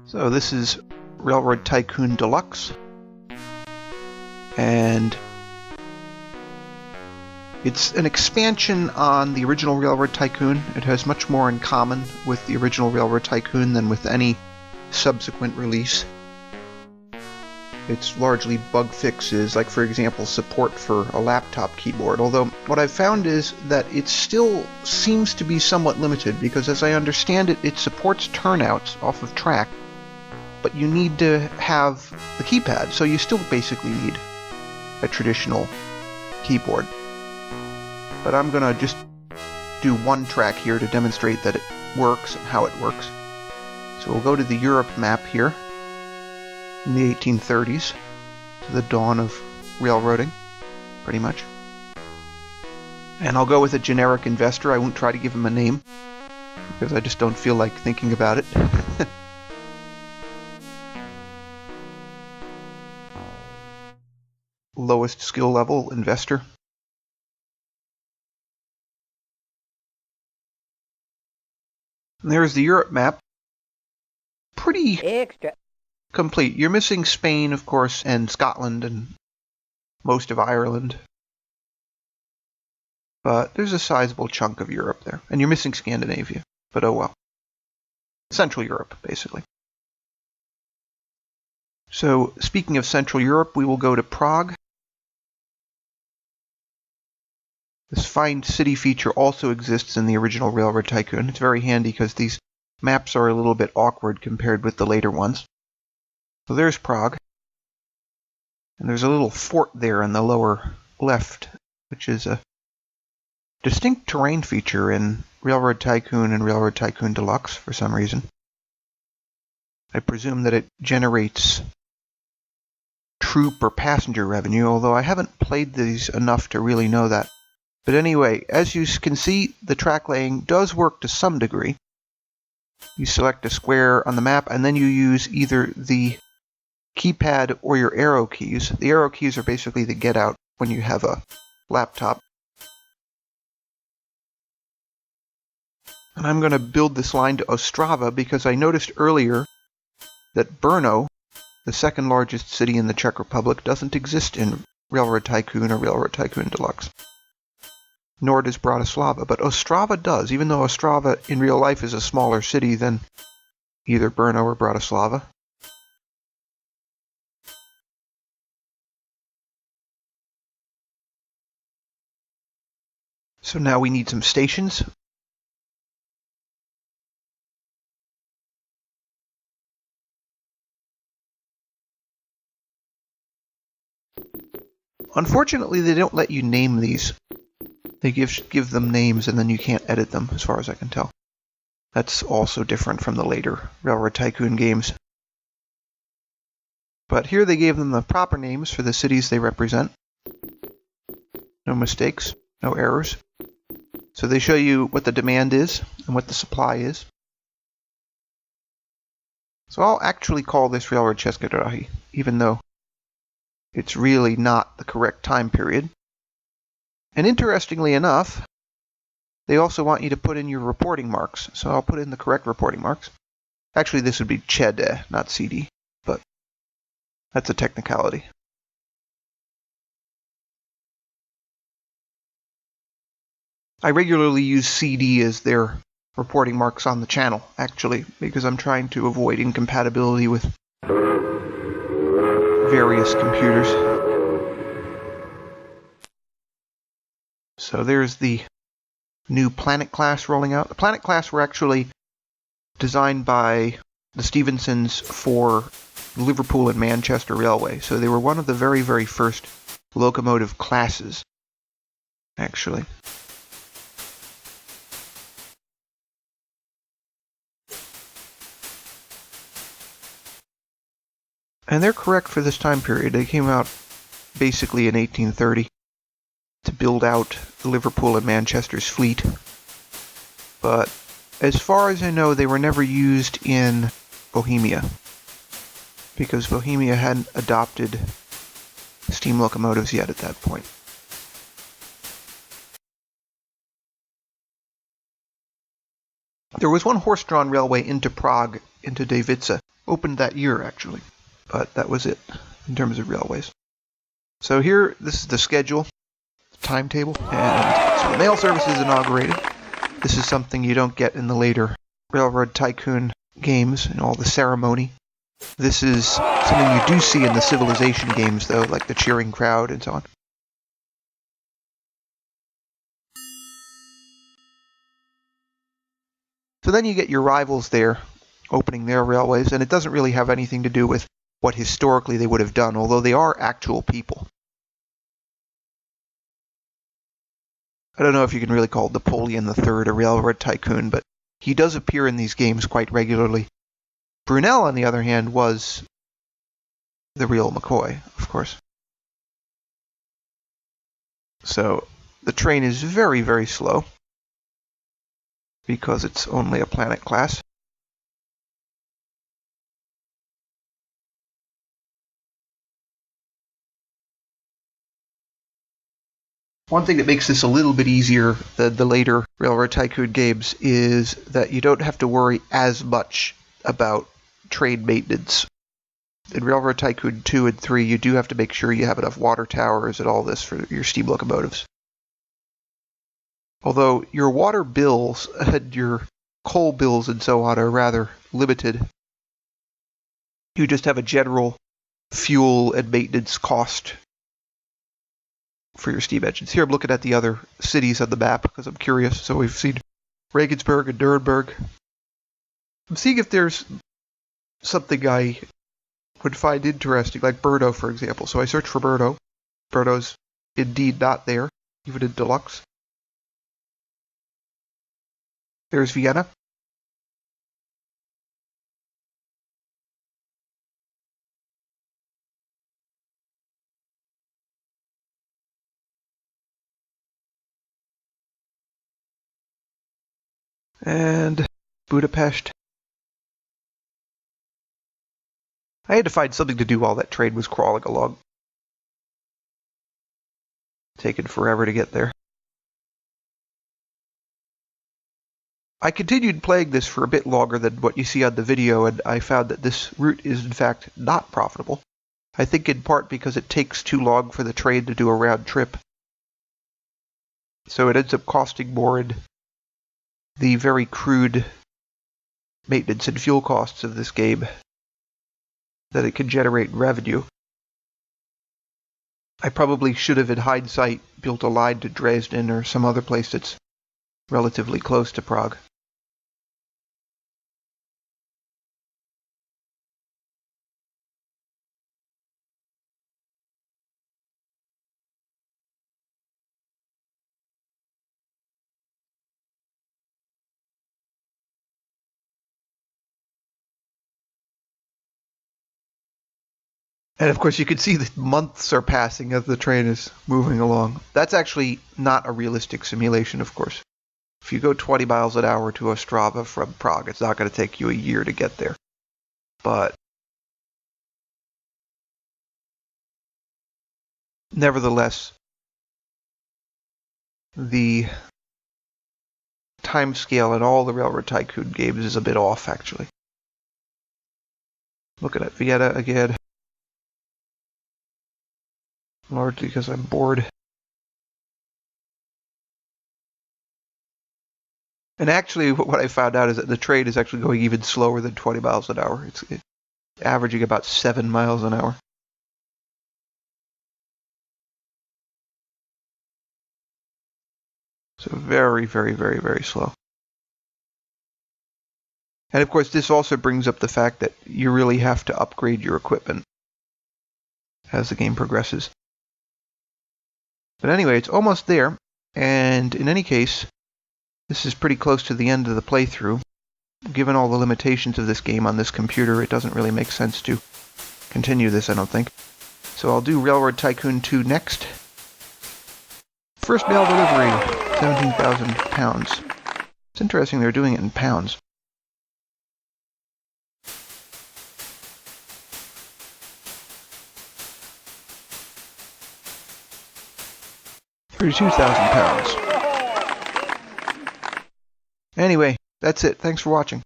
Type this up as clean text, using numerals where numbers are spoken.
So this is Railroad Tycoon Deluxe, and it's an expansion on the original Railroad Tycoon. It has much more in common with the original Railroad Tycoon than with any subsequent release. It's largely bug fixes, like for example support for a laptop keyboard, although what I've found is that it still seems to be somewhat limited, because as I understand it, it supports turnouts off of track, but you need to have the keypad, so you still basically need a traditional keyboard. But I'm gonna just do one track here to demonstrate that it works and how it works. So we'll go to the Europe map here in the 1830s, to the dawn of railroading, pretty much. And I'll go with a generic investor. I won't try to give him a name, because I just don't feel like thinking about it. Lowest skill level investor. And there's the Europe map. Pretty extra complete. You're missing Spain, of course, and Scotland, and most of Ireland. But there's a sizable chunk of Europe there. And you're missing Scandinavia, but oh well. Central Europe, basically. So, speaking of Central Europe, we will go to Prague. This Find City feature also exists in the original Railroad Tycoon. It's very handy because these maps are a little bit awkward compared with the later ones. So there's Prague. And there's a little fort there in the lower left, which is a distinct terrain feature in Railroad Tycoon and Railroad Tycoon Deluxe for some reason. I presume that it generates troop or passenger revenue, although I haven't played these enough to really know that. But anyway, as you can see, the track laying does work to some degree. You select a square on the map, and then you use either the keypad or your arrow keys. The arrow keys are basically the get out when you have a laptop. And I'm going to build this line to Ostrava because I noticed earlier that Brno, the second largest city in the Czech Republic, doesn't exist in Railroad Tycoon or Railroad Tycoon Deluxe. Nor does Bratislava, but Ostrava does, even though Ostrava in real life is a smaller city than either Brno or Bratislava. So now we need some stations. Unfortunately, they don't let you name these. They give them names and then you can't edit them, as far as I can tell. That's also different from the later Railroad Tycoon games. But here they gave them the proper names for the cities they represent. No mistakes, no errors. So they show you what the demand is and what the supply is. So I'll actually call this Railroad České dráhy, even though it's really not the correct time period. And interestingly enough, they also want you to put in your reporting marks. So I'll put in the correct reporting marks. Actually, this would be ČD, not CD, but that's a technicality. I regularly use CD as their reporting marks on the channel, actually, because I'm trying to avoid incompatibility with various computers. So there's the new Planet class rolling out. The Planet class were actually designed by the Stephensons for the Liverpool and Manchester Railway. So they were one of the very, very first locomotive classes, actually. And they're correct for this time period. They came out basically in 1830 to build out the Liverpool and Manchester's fleet. But as far as I know, they were never used in Bohemia, because Bohemia hadn't adopted steam locomotives yet at that point. There was one horse-drawn railway into Prague, into Davice, opened that year actually, but that was it in terms of railways. So here, this is the schedule, timetable, and so the mail service is inaugurated. This is something you don't get in the later Railroad Tycoon games and all the ceremony. This is something you do see in the Civilization games, though, like the cheering crowd and so on. So then you get your rivals there, opening their railways, and it doesn't really have anything to do with what historically they would have done, although they are actual people. I don't know if you can really call Napoleon III a railroad tycoon, but he does appear in these games quite regularly. Brunel, on the other hand, was the real McCoy, of course. So the train is very, very slow, because it's only a planet class. One thing that makes this a little bit easier than the later Railroad Tycoon games is that you don't have to worry as much about train maintenance. In Railroad Tycoon 2 and 3, you do have to make sure you have enough water towers and all this for your steam locomotives. Although your water bills and your coal bills and so on are rather limited. You just have a general fuel and maintenance cost for your steam engines. Here I'm looking at the other cities on the map because I'm curious. So we've seen Regensburg and Nuremberg. I'm seeing if there's something I would find interesting, like Brno, for example. So I search for Brno. Brno's indeed not there, even in Deluxe. There's Vienna. And Budapest. I had to find something to do while that train was crawling along. Taken forever to get there. I continued playing this for a bit longer than what you see on the video, and I found that this route is in fact not profitable. I think in part because it takes too long for the train to do a round trip. So it ends up costing more in the very crude maintenance and fuel costs of this game than it can generate revenue. I probably should have, in hindsight, built a line to Dresden or some other place that's relatively close to Prague. And of course you can see that months are passing as the train is moving along. That's actually not a realistic simulation, of course. If you go 20 miles an hour to Ostrava from Prague, it's not going to take you a year to get there. But nevertheless, the time scale in all the Railroad Tycoon games is a bit off, actually. Looking at Vienna again. Largely because I'm bored. And actually, what I found out is that the train is actually going even slower than 20 miles an hour. It's averaging about 7 miles an hour. So very, very, very, very slow. And of course, this also brings up the fact that you really have to upgrade your equipment as the game progresses. But anyway, it's almost there, and in any case, this is pretty close to the end of the playthrough. Given all the limitations of this game on this computer, it doesn't really make sense to continue this, I don't think. So I'll do Railroad Tycoon 2 next. First mail delivery, £17,000. It's interesting they're doing it in pounds. £32,000. Anyway, That's it. Thanks for watching.